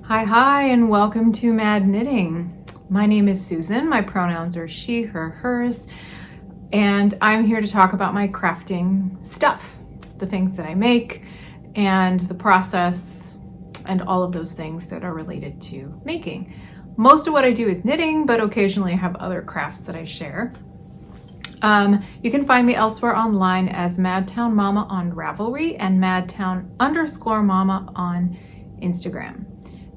Hi, and welcome to Mad Knitting. My name is Susan. My pronouns are she, her, hers, and I'm here to talk about my crafting stuff, the things that I make, and the process, and all of those things that are related to making. Most of what I do is knitting, but occasionally I have other crafts that I share. You can find me elsewhere online as madtownmama on Ravelry and madtown_mama on Instagram.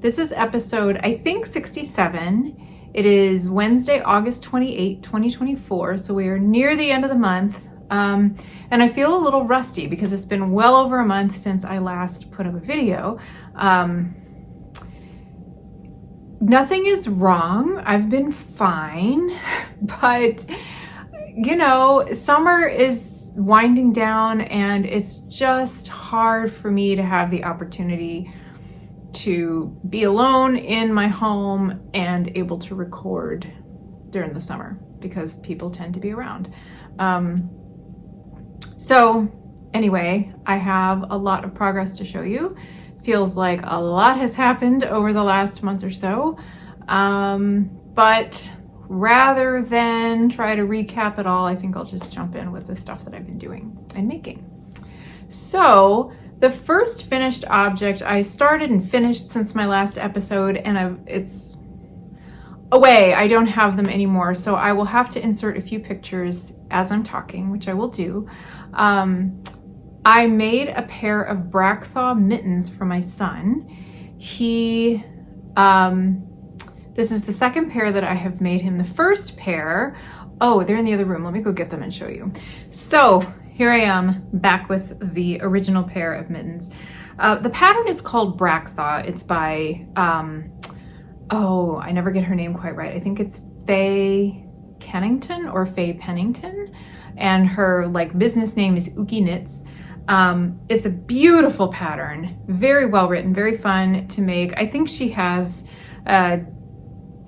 This is episode, I think, 67. It is Wednesday, August 28, 2024, so we are near the end of the month. And I feel a little rusty because it's been well over a month since I last put up a video. Nothing is wrong. I've been fine, but you know, summer is winding down and it's just hard for me to have the opportunity to be alone in my home and able to record during the summer because people tend to be around. So anyway, I have a lot of progress to show you. Feels like a lot has happened over the last month or so. But rather than try to recap it all, I think I'll just jump in with the stuff that I've been doing and making. So the first finished object I started and finished since my last episode, and it's away. I don't have them anymore, so I will have to insert a few pictures as I'm talking, which I will do. I made a pair of Berroco mittens for my son. This is the second pair that I have made him. The first pair, oh, they're in the other room. Let me go get them and show you. So here I am back with the original pair of mittens. The pattern is called Berroco. It's by, I never get her name quite right. I think it's Faye Kennington or Faye Pennington. And her business name is Uki Knits. It's a beautiful pattern, very well written, very fun to make. I think she has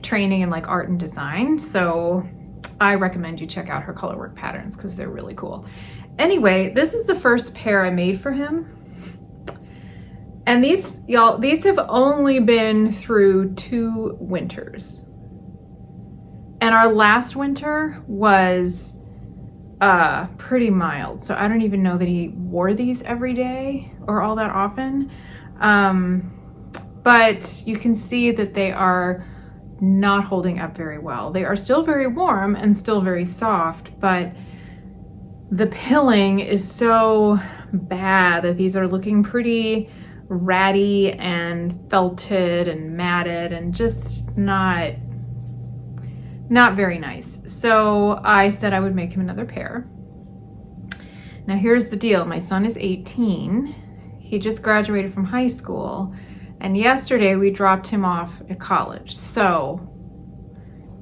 training in art and design, so I recommend you check out her colorwork patterns because they're really cool. Anyway, this is the first pair I made for him. And these have only been through 2 winters. And our last winter was pretty mild. So I don't even know that he wore these every day or all that often. But you can see that they are not holding up very well. They are still very warm and still very soft, but the pilling is so bad that these are looking pretty ratty and felted and matted and just not very nice. So I said I would make him another pair. Now here's the deal. My son is 18. He just graduated from high school, and yesterday we dropped him off at college. So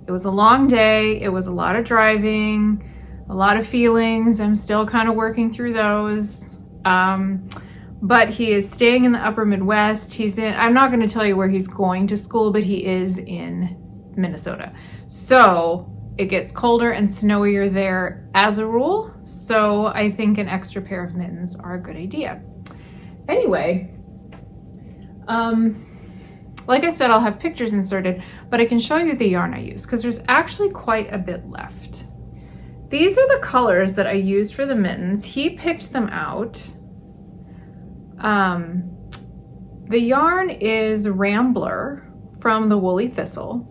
it was a long day. It was a lot of driving, a lot of feelings. I'm still kind of working through those. But he is staying in the upper Midwest. I'm not going to tell you where he's going to school, but he is in Minnesota. So it gets colder and snowier there as a rule. So I think an extra pair of mittens are a good idea. Anyway, like I said, I'll have pictures inserted, but I can show you the yarn I use because there's actually quite a bit left. These are the colors that I used for the mittens. He picked them out. The yarn is Rambler from the Woolly Thistle.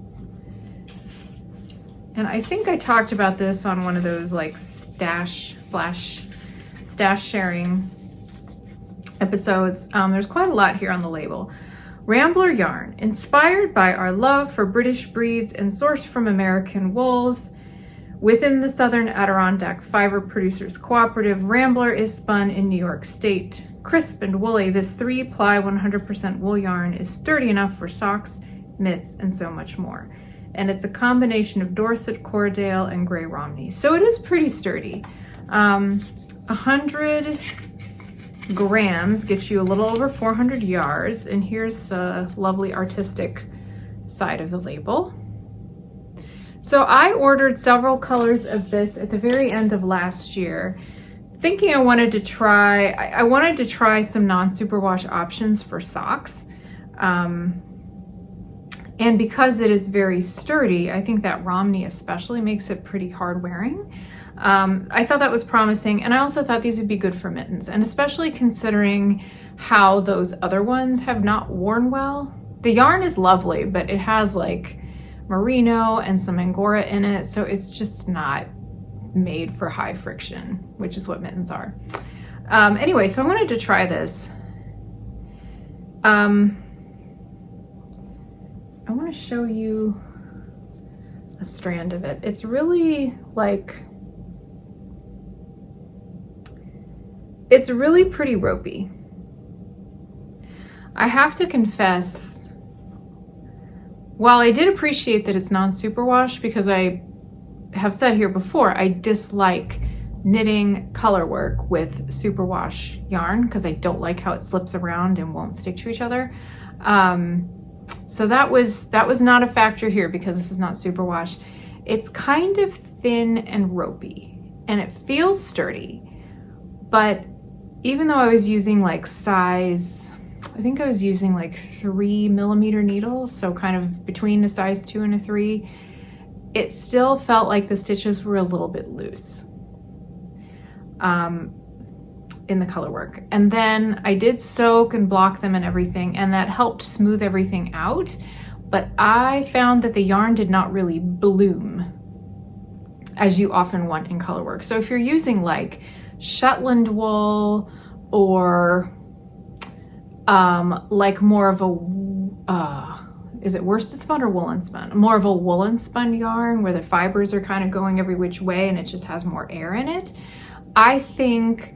And I think I talked about this on one of those stash sharing episodes. There's quite a lot here on the label. Rambler Yarn, inspired by our love for British breeds and sourced from American wools. Within the Southern Adirondack Fiber Producers Cooperative, Rambler is spun in New York State. Crisp and woolly, this 3-ply 100% wool yarn is sturdy enough for socks, mitts, and so much more. And it's a combination of Dorset, Cordale, and Gray Romney. So it is pretty sturdy. 100 grams gets you a little over 400 yards. And here's the lovely artistic side of the label. So I ordered several colors of this at the very end of last year, thinking I wanted to try some non-superwash options for socks. And because it is very sturdy, I think that Romney especially makes it pretty hard wearing. I thought that was promising, and I also thought these would be good for mittens, and especially considering how those other ones have not worn well. The yarn is lovely, but it has like merino and some angora in it, so it's just not made for high friction, which is what mittens are. Anyway, so I wanted to try this. I want to show you a strand of it. It's really like, it's really pretty ropey. I have to confess, while I did appreciate that it's non-superwash, because I have said here before, I dislike knitting color work with superwash yarn because I don't like how it slips around and won't stick to each other. So that was not a factor here because this is not superwash. It's kind of thin and ropey, and it feels sturdy, but even though I was using like size, I think I was using like 3mm needles, so kind of between a size 2 and a 3, it still felt like the stitches were a little bit loose in the color work. And then I did soak and block them and everything, and that helped smooth everything out, but I found that the yarn did not really bloom as you often want in color work. So if you're using like Shetland wool or like more of a is it worsted spun or woolen spun? More of a woolen spun yarn where the fibers are kind of going every which way and it just has more air in it, I think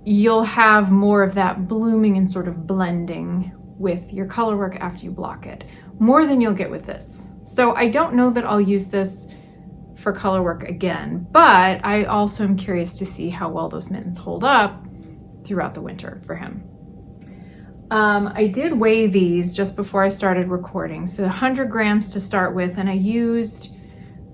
you'll have more of that blooming and sort of blending with your color work after you block it, more than you'll get with this. So I don't know that I'll use this for color work again, but I also am curious to see how well those mittens hold up throughout the winter for him. I did weigh these just before I started recording, so 100 grams to start with, and I used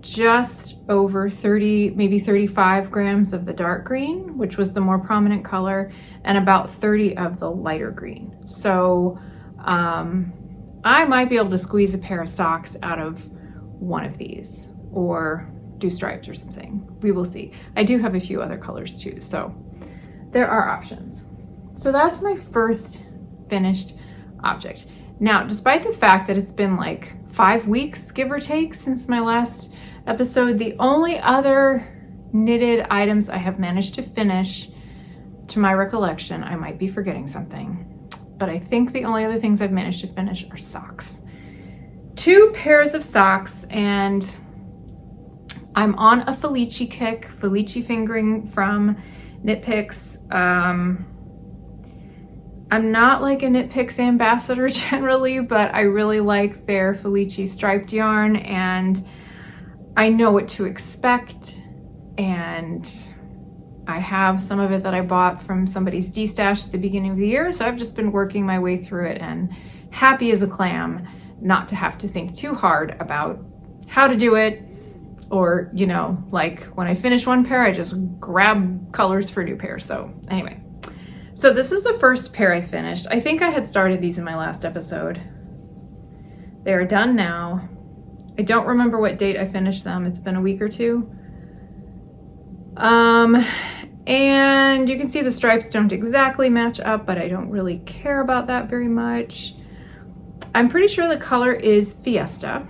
just over 30, maybe 35 grams of the dark green, which was the more prominent color, and about 30 of the lighter green. So I might be able to squeeze a pair of socks out of one of these, or do stripes or something. We will see. I do have a few other colors too, so there are options. So that's my first finished object. Now, despite the fact that it's been like 5 weeks, give or take, since my last episode, the only other knitted items I have managed to finish, to my recollection, I might be forgetting something, but I think the only other things I've managed to finish are socks. 2 pairs of socks, and I'm on a Felici kick, Felici fingering from Knitpicks. I'm not like a Knitpicks ambassador generally, but I really like their Felici striped yarn, and I know what to expect, and I have some of it that I bought from somebody's D-stash at the beginning of the year, so I've just been working my way through it and happy as a clam not to have to think too hard about how to do it, or, you know, like when I finish one pair, I just grab colors for a new pair. So anyway. So this is the first pair I finished. I think I had started these in my last episode. They are done now. I don't remember what date I finished them. It's been a week or two. And you can see the stripes don't exactly match up, but I don't really care about that very much. I'm pretty sure the color is Fiesta,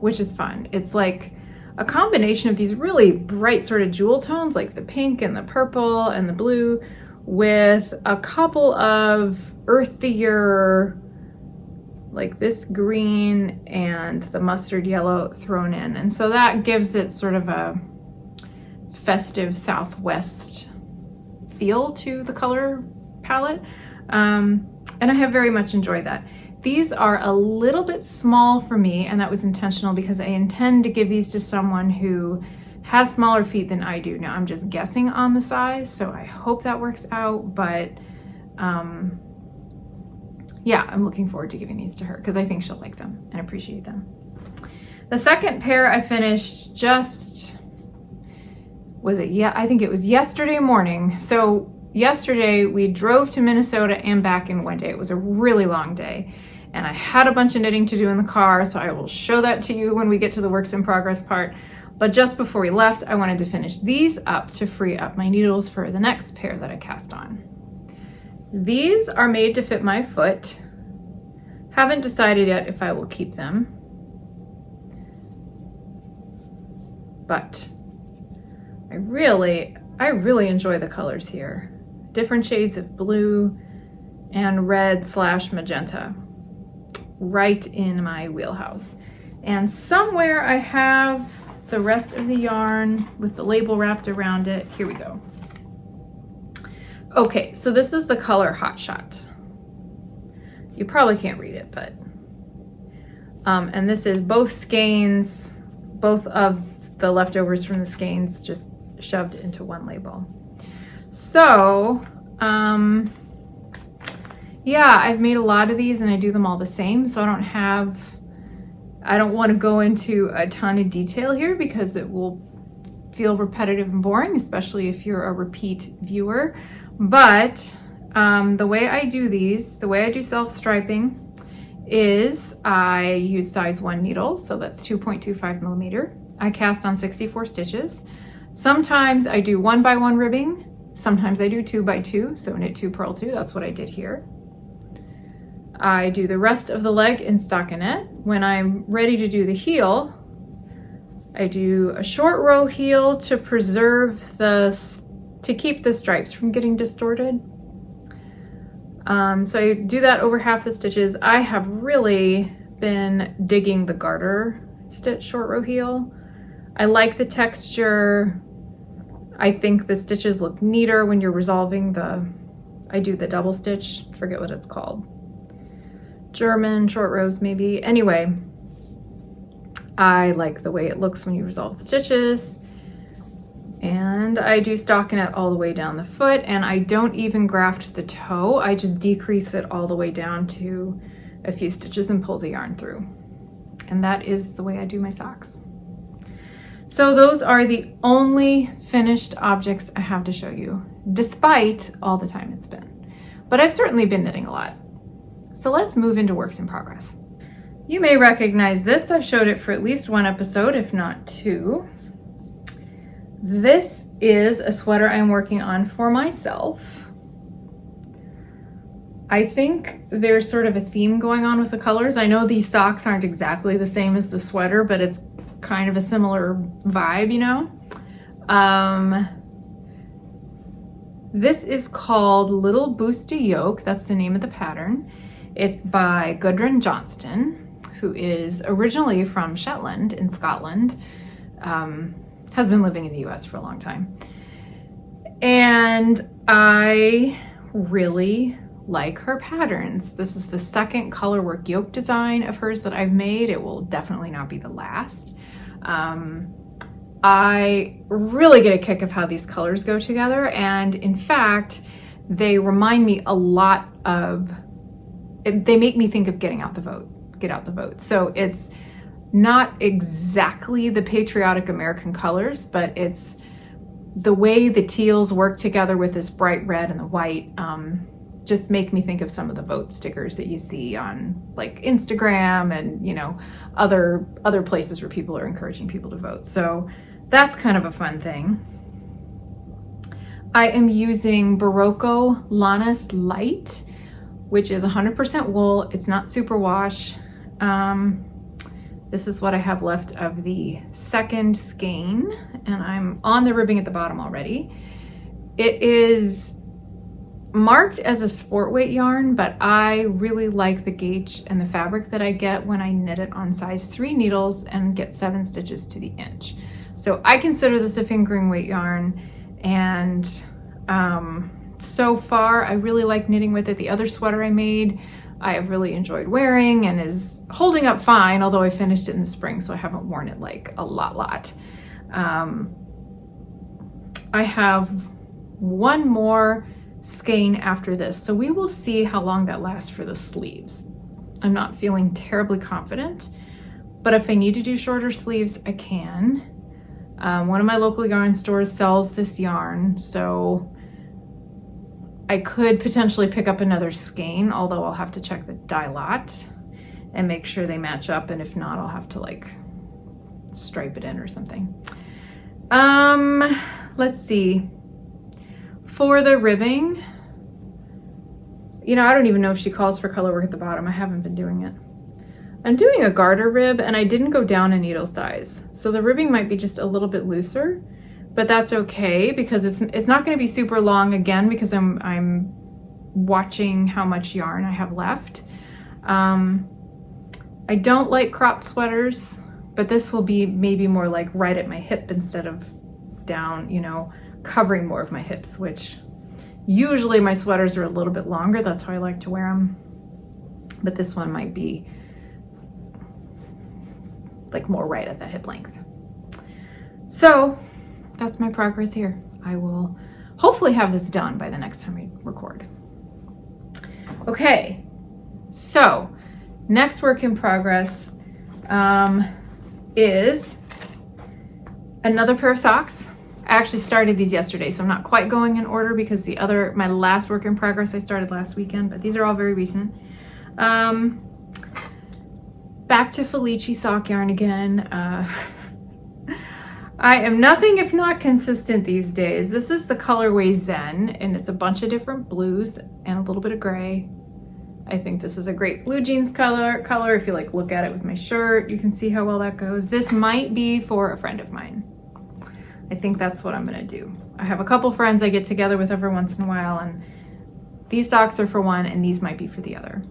which is fun. It's like a combination of these really bright sort of jewel tones, like the pink and the purple and the blue, with a couple of earthier, like this green and the mustard yellow thrown in. And so that gives it sort of a festive Southwest feel to the color palette. And I have very much enjoyed that. These are a little bit small for me, and that was intentional because I intend to give these to someone who has smaller feet than I do. Now I'm just guessing on the size, so I hope that works out, but yeah, I'm looking forward to giving these to her because I think she'll like them and appreciate them. The second pair I finished just, was it? Yeah, I think it was yesterday morning. So yesterday we drove to Minnesota and back in one day. It was a really long day. and I had a bunch of knitting to do in the car, so I will show that to you when we get to the works in progress part. But just before we left, I wanted to finish these up to free up my needles for the next pair that I cast on. These are made to fit my foot. Haven't decided yet if I will keep them, but I really enjoy the colors here. Different shades of blue and red / magenta, right in my wheelhouse. And somewhere I have the rest of the yarn with the label wrapped around it. Here we go. Okay, so this is the color Hotshot. You probably can't read it, but and this is both skeins, both of the leftovers from the skeins just shoved into one label. So yeah, I've made a lot of these and I do them all the same, so I don't want to go into a ton of detail here because it will feel repetitive and boring, especially if you're a repeat viewer. But the way I do these, the way I do self-striping is I use size 1 needles, so that's 2.25 millimeter. I cast on 64 stitches. Sometimes I do 1x1 ribbing, sometimes I do 2x2, so knit 2, purl 2, that's what I did here. I do the rest of the leg in stockinette. When I'm ready to do the heel, I do a short row heel to keep the stripes from getting distorted. So I do that over half the stitches. I have really been digging the garter stitch short row heel. I like the texture. I think the stitches look neater when you're resolving I do the double stitch, forget what it's called. German short rows maybe. Anyway, I like the way it looks when you resolve the stitches. And I do stockinette all the way down the foot, and I don't even graft the toe. I just decrease it all the way down to a few stitches and pull the yarn through. And that is the way I do my socks. So those are the only finished objects I have to show you, despite all the time it's been. But I've certainly been knitting a lot. So let's move into works in progress. You may recognize this. I've showed it for at least one episode, if not two. This is a sweater I'm working on for myself. I think there's sort of a theme going on with the colors. I know these socks aren't exactly the same as the sweater, but it's kind of a similar vibe, you know? This is called Little Boosty Yoke. That's the name of the pattern. It's by Gudrun Johnston, who is originally from Shetland in Scotland, has been living in the US for a long time. And I really like her patterns. This is the second colorwork yoke design of hers that I've made. It will definitely not be the last. I really get a kick of how these colors go together, and in fact, they remind me a lot of, they make me think of Get Out the Vote. So it's not exactly the patriotic American colors, but it's the way the teals work together with this bright red and the white, just make me think of some of the vote stickers that you see on like Instagram and, you know, other places where people are encouraging people to vote. So that's kind of a fun thing. I am using Berroco Lanas Light, which is 100% wool. It's not superwash. This is what I have left of the second skein, and I'm on the ribbing at the bottom already. It is marked as a sport weight yarn, but I really like the gauge and the fabric that I get when I knit it on size 3 needles and get 7 stitches to the inch. So I consider this a fingering weight yarn, and so far I really like knitting with it. The other sweater I made I have really enjoyed wearing and is holding up fine, although I finished it in the spring, so I haven't worn it like a lot. I have one more skein after this, so we will see how long that lasts for the sleeves. I'm not feeling terribly confident, but if I need to do shorter sleeves, I can. One of my local yarn stores sells this yarn, so I could potentially pick up another skein, although I'll have to check the dye lot. and make sure they match up. And if not, I'll have to like stripe it in or something. Let's see. For the ribbing, you know, I don't even know if she calls for color work at the bottom. I haven't been doing it. I'm doing a garter rib and I didn't go down a needle size. So the ribbing might be just a little bit looser, but that's okay because it's not going to be super long again because I'm watching how much yarn I have left. I don't like cropped sweaters, but this will be maybe more like right at my hip instead of down, you know, covering more of my hips, which usually my sweaters are a little bit longer. That's how I like to wear them. But this one might be like more right at that hip length. So that's my progress here. I will hopefully have this done by the next time I record. Okay, so next work in progress is another pair of socks. I actually started these yesterday, so I'm not quite going in order because my last work in progress I started last weekend, but these are all very recent. Back to Felici sock yarn again. I am nothing if not consistent these days. This is the colorway Zen, and it's a bunch of different blues and a little bit of gray. I think this is a great blue jeans color. If you like look at it with my shirt, you can see how well that goes. This might be for a friend of mine. I think that's what I'm gonna do. I have a couple friends I get together with every once in a while, and these socks are for one and these might be for the other.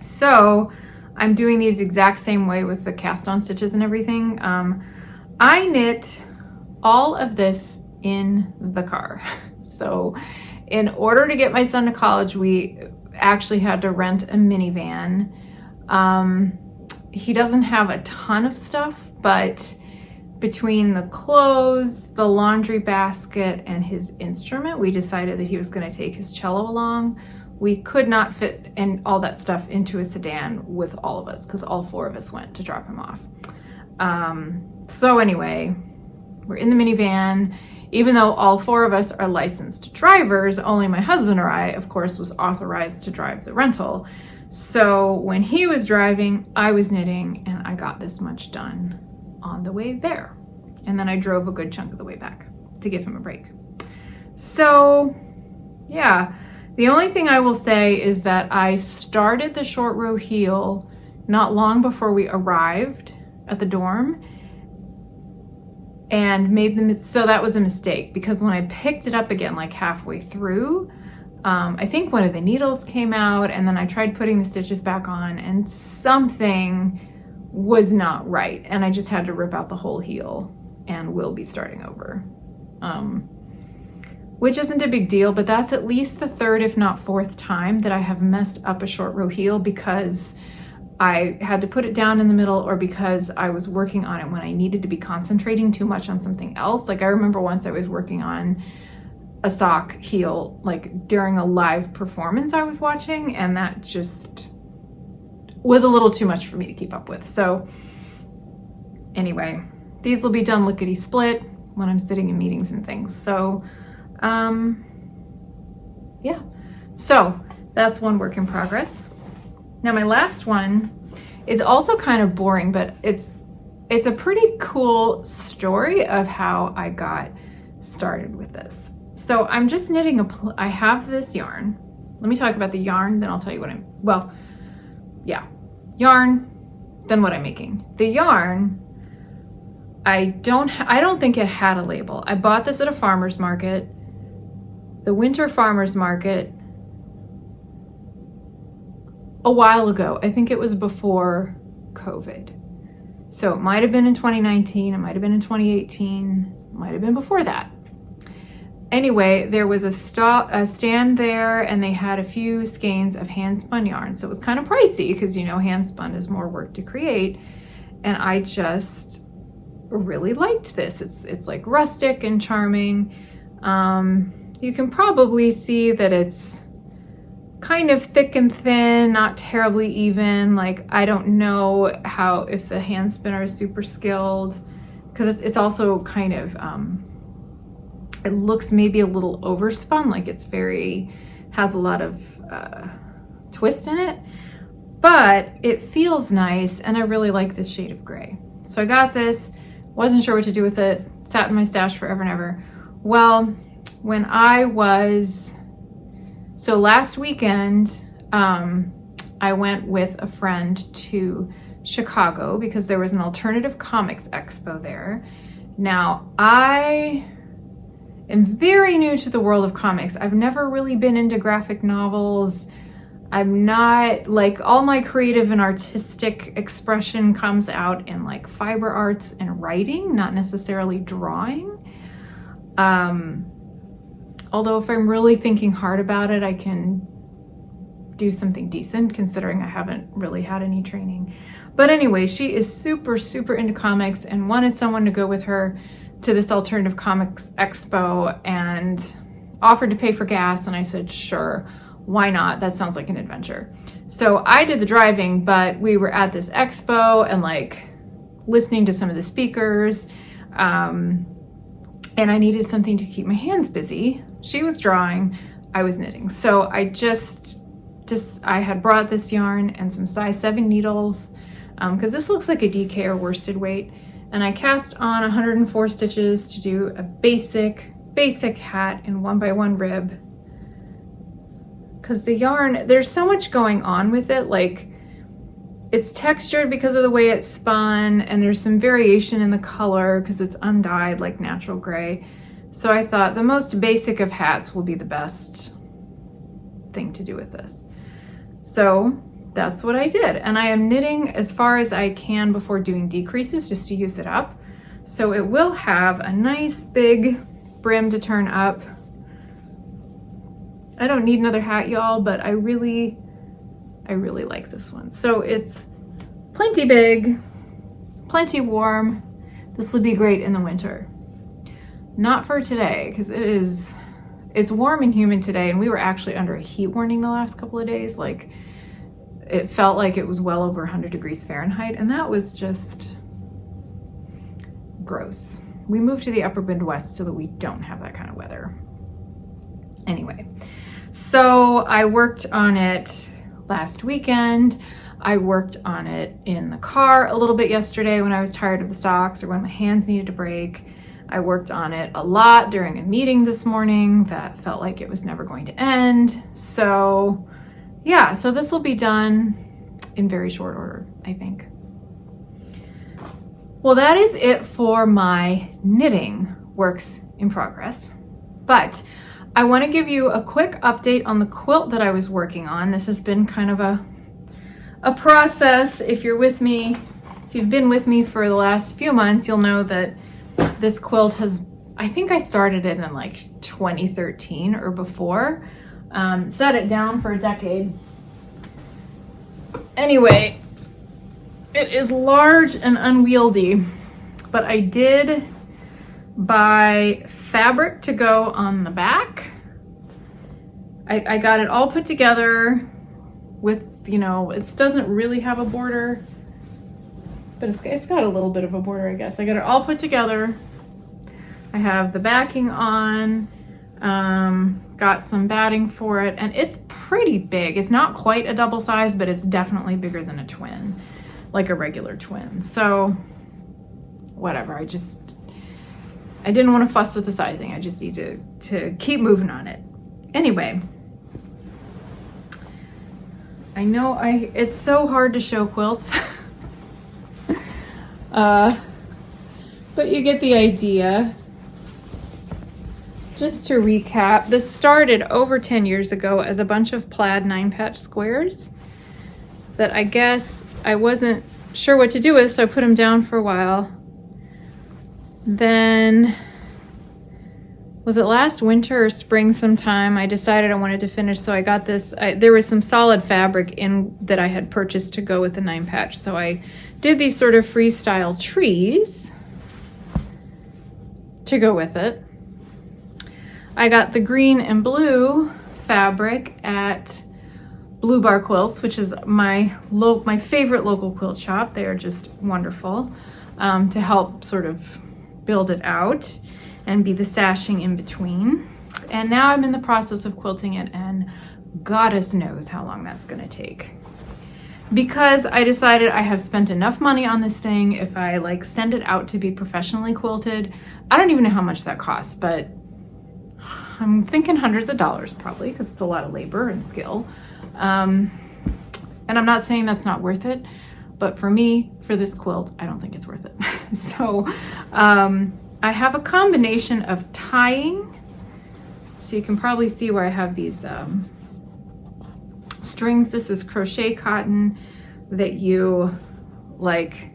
So I'm doing these exact same way with the cast on stitches and everything. I knit all of this in the car. So in order to get my son to college, we actually had to rent a minivan. He doesn't have a ton of stuff, but between the clothes, the laundry basket, and his instrument, we decided that he was going to take his cello along. We could not fit all that stuff into a sedan with all of us because all four of us went to drop him off. So anyway, we're in the minivan. Even though all four of us are licensed drivers, only my husband or I, of course, was authorized to drive the rental. So when he was driving, I was knitting, and I got this much done on the way there. And then I drove a good chunk of the way back to give him a break. So yeah, the only thing I will say is that I started the short row heel not long before we arrived at the dorm and so that was a mistake because when I picked it up again like halfway through, I think one of the needles came out, and then I tried putting the stitches back on and something was not right, and I just had to rip out the whole heel and will be starting over, which isn't a big deal, but that's at least the third if not fourth time that I have messed up a short row heel because I had to put it down in the middle or because I was working on it when I needed to be concentrating too much on something else. Like I remember once I was working on a sock heel like during a live performance I was watching, and that just was a little too much for me to keep up with. So anyway, these will be done lickety split when I'm sitting in meetings and things. So yeah, so that's one work in progress. Now my last one is also kind of boring, but it's a pretty cool story of how I got started with this. So I'm just knitting I have this yarn. Let me talk about the yarn, then I'll tell you what yarn, then what I'm making. The yarn, I don't think it had a label. I bought this at a farmer's market, the winter farmer's market, a while ago. I think it was before COVID. So it might have been in 2019, it might have been in 2018, it might have been before that. Anyway, there was a stand there, and they had a few skeins of handspun yarn. So it was kind of pricey because, you know, handspun is more work to create. And I just really liked this. It's like rustic and charming. You can probably see that it's kind of thick and thin, not terribly even. Like, I don't know if the hand spinner is super skilled, because it's also kind of, it looks maybe a little overspun, like it's has a lot of twist in it. but it feels nice and I really like this shade of gray. So I got this, wasn't sure what to do with it, sat in my stash forever and ever. Well, when so last weekend, I went with a friend to Chicago because there was an alternative comics expo there. Now, I am very new to the world of comics. I've never really been into graphic novels. I'm not, like, all my creative and artistic expression comes out in like fiber arts and writing, not necessarily drawing. Although if I'm really thinking hard about it, I can do something decent considering I haven't really had any training. But anyway, she is super, super into comics and wanted someone to go with her to this alternative comics expo and offered to pay for gas. And I said, sure, why not? That sounds like an adventure. So I did the driving, but we were at this expo and like listening to some of the speakers. And I needed something to keep my hands busy. She was drawing, I was knitting. So I I had brought this yarn and some size 7 needles because this looks like a DK or worsted weight. And I cast on 104 stitches to do a basic hat in 1x1 rib. Because the yarn, there's so much going on with it. Like, it's textured because of the way it's spun, and there's some variation in the color because it's undyed like natural gray. So I thought the most basic of hats will be the best thing to do with this. So that's what I did. And I am knitting as far as I can before doing decreases just to use it up. So it will have a nice big brim to turn up. I don't need another hat, y'all, but I really like this one. So it's plenty big, plenty warm. This will be great in the winter. Not for today, because it's warm and humid today, and we were actually under a heat warning the last couple of days. Like, it felt like it was well over 100 degrees Fahrenheit, and that was just gross. We moved to the upper Midwest so that we don't have that kind of weather. Anyway, so I worked on it last weekend. I worked on it in the car a little bit yesterday when I was tired of the socks or when my hands needed a break. I worked on it a lot during a meeting this morning that felt like it was never going to end. So yeah, so this will be done in very short order, I think. Well, that is it for my knitting works in progress. But I want to give you a quick update on the quilt that I was working on. This has been kind of a process. If you're with me, if you've been with me for the last few months, you'll know that this quilt I think I started it in like 2013 or before. Set it down for a decade. Anyway, it is large and unwieldy, but I did buy fabric to go on the back. I got it all put together with, it doesn't really have a border, but it's got a little bit of a border, I guess. I got it all put together. I have the backing on, got some batting for it, and it's pretty big. It's not quite a double size, but it's definitely bigger than a twin, like a regular twin. So whatever, I didn't want to fuss with the sizing. I just need to keep moving on it. Anyway, I know it's so hard to show quilts. But you get the idea. Just to recap, this started over 10 years ago as a bunch of plaid 9-patch squares that I guess I wasn't sure what to do with, so I put them down for a while. Then, was it last winter or spring sometime, I decided I wanted to finish, so I got this. There was some solid fabric in that I had purchased to go with the 9-patch, so I did these sort of freestyle trees to go with it. I got the green and blue fabric at Blue Bar Quilts, which is my favorite local quilt shop. They are just wonderful, to help sort of build it out and be the sashing in between. And now I'm in the process of quilting it, and goddess knows how long that's going to take. because I decided I have spent enough money on this thing. If I like send it out to be professionally quilted, I don't even know how much that costs, but I'm thinking hundreds of dollars probably, because it's a lot of labor and skill. And I'm not saying that's not worth it, but for me, for this quilt, I don't think it's worth it. So I have a combination of tying. So you can probably see where I have these strings. This is crochet cotton that you like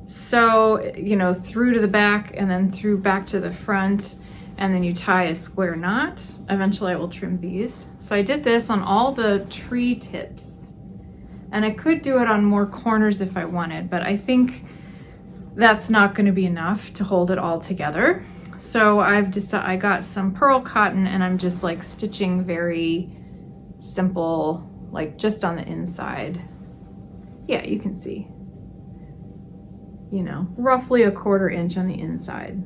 sew, you know, through to the back and then through back to the front, and then you tie a square knot. Eventually I will trim these. So I did this on all the tree tips, and I could do it on more corners if I wanted, but I think that's not going to be enough to hold it all together. So I got some pearl cotton, and I'm just like stitching very simple, like just on the inside. Yeah, you can see, you know, roughly a 1/4 inch on the inside.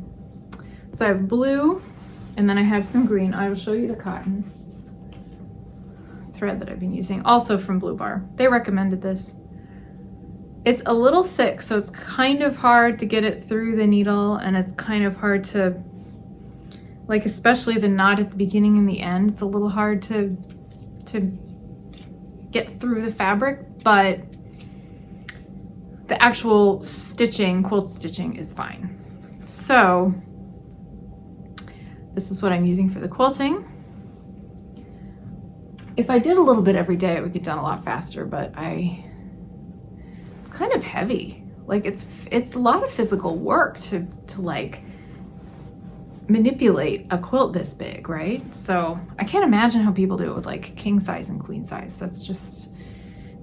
So I have blue, and then I have some green. I will show you the cotton thread that I've been using, also from Blue Bar. They recommended this. It's a little thick, so it's kind of hard to get it through the needle, and it's kind of hard to, like, especially the knot at the beginning and the end, it's a little hard to get through the fabric, but the actual stitching, quilt stitching, is fine. So this is what I'm using for the quilting. If I did a little bit every day, it would get done a lot faster, but it's kind of heavy. Like it's a lot of physical work to like manipulate a quilt this big, right? So I can't imagine how people do it with like king size and queen size. That's just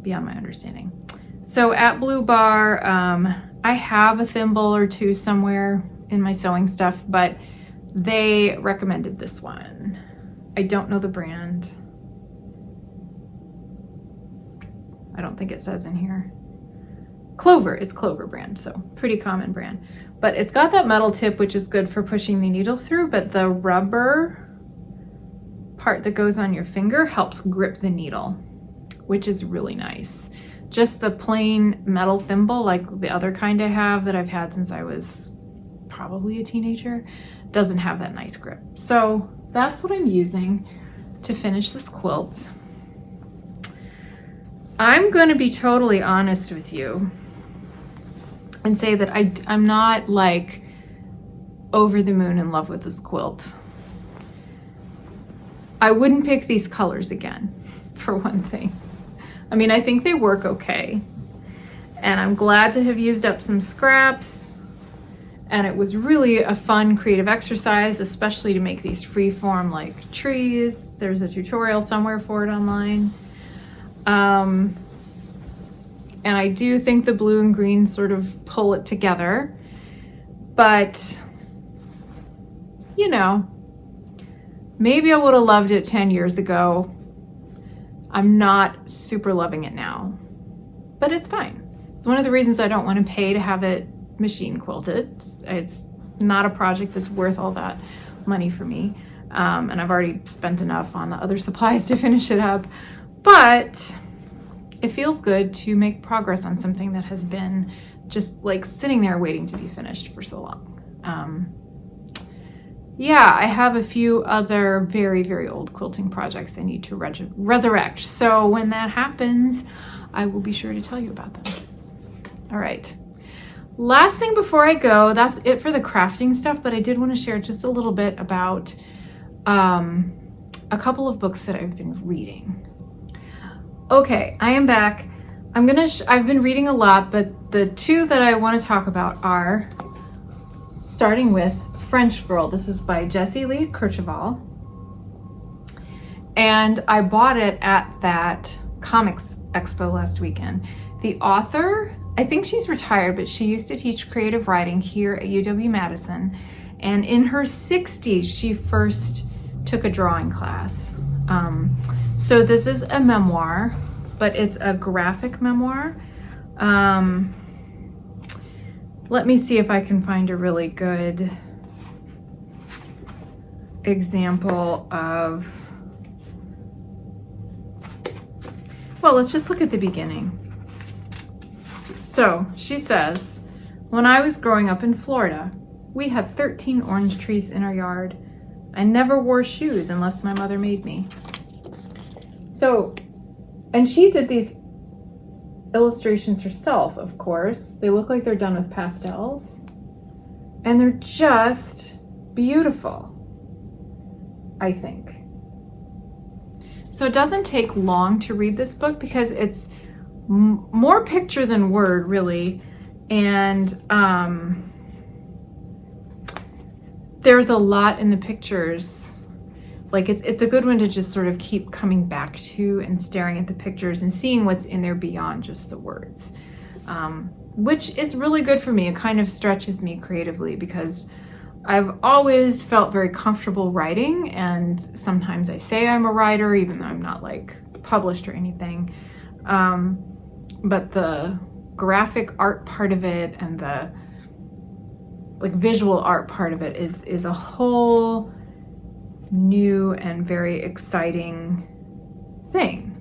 beyond my understanding. So at Blue Bar, I have a thimble or two somewhere in my sewing stuff, but they recommended this one. I don't know the brand. I don't think it says in here. Clover, it's Clover brand, so pretty common brand. But it's got that metal tip, which is good for pushing the needle through, but the rubber part that goes on your finger helps grip the needle, which is really nice. Just the plain metal thimble, like the other kind I have that I've had since I was probably a teenager, doesn't have that nice grip. So that's what I'm using to finish this quilt. I'm going to be totally honest with you and say that I'm not like over the moon in love with this quilt. I wouldn't pick these colors again, for one thing. I mean, I think they work okay, and I'm glad to have used up some scraps, and it was really a fun creative exercise, especially to make these freeform like trees. There's a tutorial somewhere for it online. And I do think the blue and green sort of pull it together, but you know, maybe I would have loved it 10 years ago. I'm not super loving it now, but it's fine. It's one of the reasons I don't want to pay to have it machine quilted. It's not a project that's worth all that money for me. And I've already spent enough on the other supplies to finish it up, but it feels good to make progress on something that has been just like sitting there waiting to be finished for so long. Yeah, I have a few other very, very old quilting projects I need to resurrect. So when that happens, I will be sure to tell you about them. All right. Last thing before I go, that's it for the crafting stuff, but I did want to share just a little bit about a couple of books that I've been reading. Okay, I am back. I've been reading a lot, but the two that I want to talk about are, starting with French Girl. This is by Jessie Lee Kercheval. And I bought it at that comics expo last weekend. The author, I think she's retired, but she used to teach creative writing here at UW-Madison. And in her 60s, she first took a drawing class. So this is a memoir, but it's a graphic memoir. Let me see if I can find a really good example of, Well, let's just look at the beginning. So she says, when I was growing up in Florida, we had 13 orange trees in our yard. I never wore shoes unless my mother made me. So, and she did these illustrations herself, of course. They look like they're done with pastels. And they're just beautiful, I think. So it doesn't take long to read this book because it's more picture than word, really. And there's a lot in the pictures. Like it's a good one to just sort of keep coming back to and staring at the pictures and seeing what's in there beyond just the words, which is really good for me. It kind of stretches me creatively because I've always felt very comfortable writing, and sometimes I say I'm a writer even though I'm not like published or anything. But the graphic art part of it and the like visual art part of it is a whole new and very exciting thing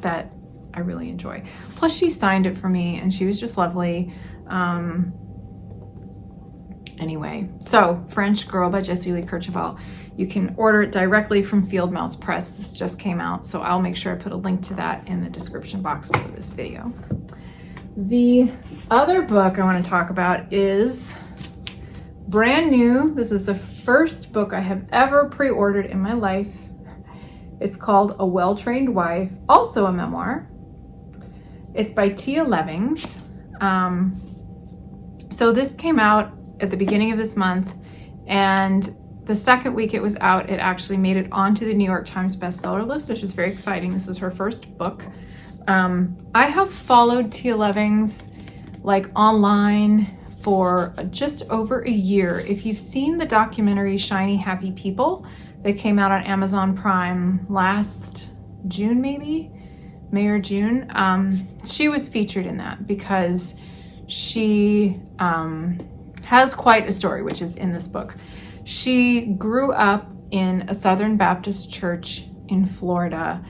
that I really enjoy. Plus she signed it for me and she was just lovely. Anyway, so French Girl by Jessie Lee Kercheval. You can order it directly from Field Mouse Press. This just came out, so I'll make sure I put a link to that in the description box for this video. The other book I want to talk about is brand new. This is the first book I have ever pre-ordered in my life. It's called A Well-Trained Wife, also a memoir. It's by Teal. So this came out at the beginning of this month, and the second week it was out, it actually made it onto the New York Times bestseller list, which is very exciting. This is her first book. I have followed Teal like online for just over a year. If you've seen the documentary Shiny Happy People that came out on Amazon Prime last June, maybe May or June, she was featured in that because she has quite a story, which is in this book. She grew up in a Southern Baptist church in Florida,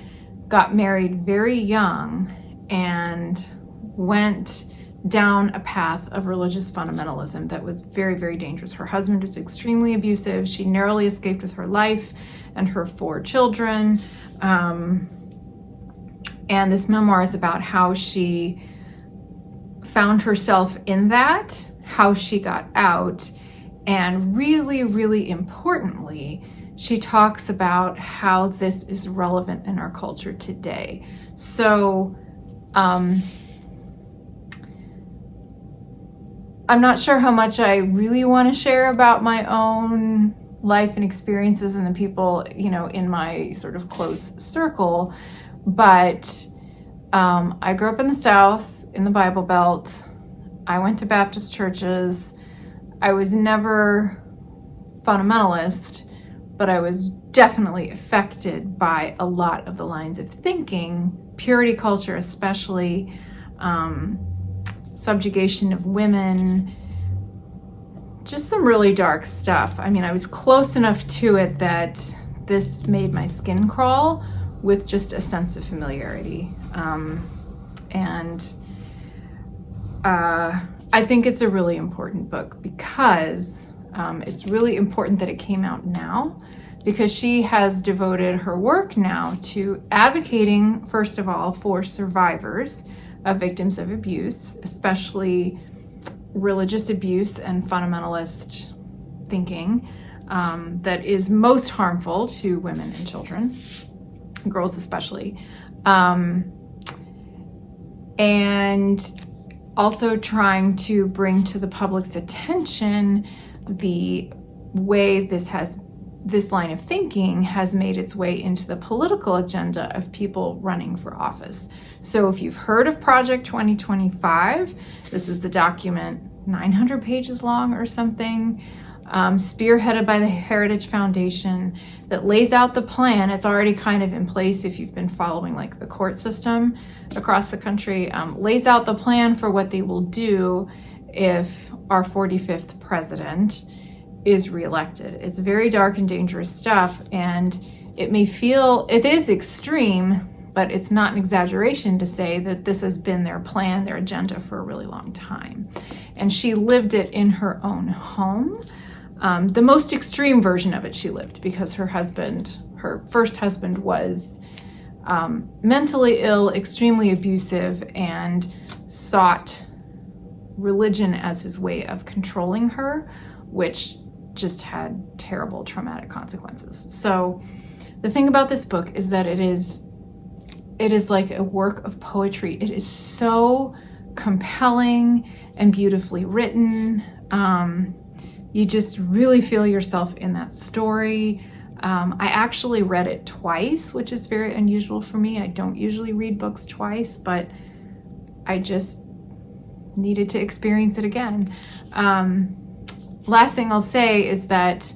got married very young, and went down a path of religious fundamentalism that was very, very dangerous. Her husband was extremely abusive. She narrowly escaped with her life and her 4 children. And this memoir is about how she found herself in that, how she got out, and really, really importantly, she talks about how this is relevant in our culture today. So, I'm not sure how much I really want to share about my own life and experiences and the people, in my sort of close circle, but I grew up in the South, in the Bible Belt. I went to Baptist churches. I was never fundamentalist, but I was definitely affected by a lot of the lines of thinking, purity culture especially, subjugation of women, just some really dark stuff. I mean, I was close enough to it that this made my skin crawl with just a sense of familiarity. I think it's a really important book because it's really important that it came out now, because she has devoted her work now to advocating, first of all, for survivors of victims of abuse, especially religious abuse and fundamentalist thinking that is most harmful to women and children, girls especially. And also trying to bring to the public's attention the way this line of thinking has made its way into the political agenda of people running for office. So if you've heard of Project 2025, this is the document, 900 pages long or something, spearheaded by the Heritage Foundation, that lays out the plan. It's already kind of in place if you've been following like the court system across the country, lays out the plan for what they will do if our 45th president is reelected. It's very dark and dangerous stuff, and it is extreme, but it's not an exaggeration to say that this has been their plan, their agenda for a really long time. And she lived it in her own home. The most extreme version of it she lived, because her first husband was mentally ill, extremely abusive, and sought religion as his way of controlling her, which just had terrible traumatic consequences. So the thing about this book is that it is like a work of poetry. It is so compelling and beautifully written. You just really feel yourself in that story. I actually read it twice, which is very unusual for me. I don't usually read books twice, but I just needed to experience it again. Last thing I'll say is that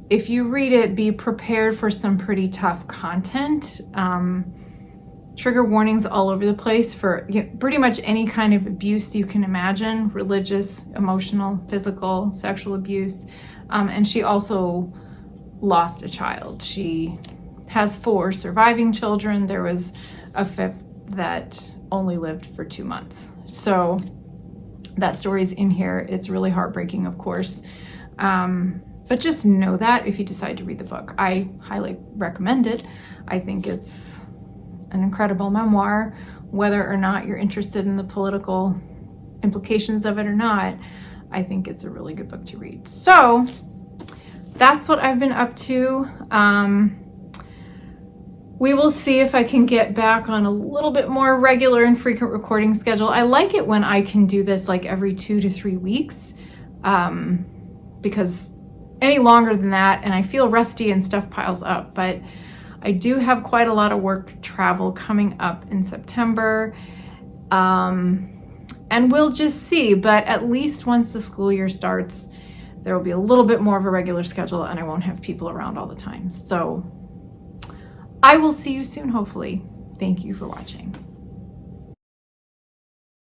if you read it, be prepared for some pretty tough content. Trigger warnings all over the place for pretty much any kind of abuse you can imagine: religious, emotional, physical, sexual abuse. And she also lost a child. She has 4 surviving children. There was a 5th that only lived for 2 months. So that story's in here. It's really heartbreaking, of course. But just know that if you decide to read the book. I highly recommend it. I think it's an incredible memoir. Whether or not you're interested in the political implications of it or not, I think it's a really good book to read. So that's what I've been up to. We will see if I can get back on a little bit more regular and frequent recording schedule. I like it when I can do this like every 2 to 3 weeks, because any longer than that and I feel rusty and stuff piles up. But I do have quite a lot of work travel coming up in September, and we'll just see. But at least once the school year starts, there will be a little bit more of a regular schedule and I won't have people around all the time. So I will see you soon, hopefully. Thank you for watching.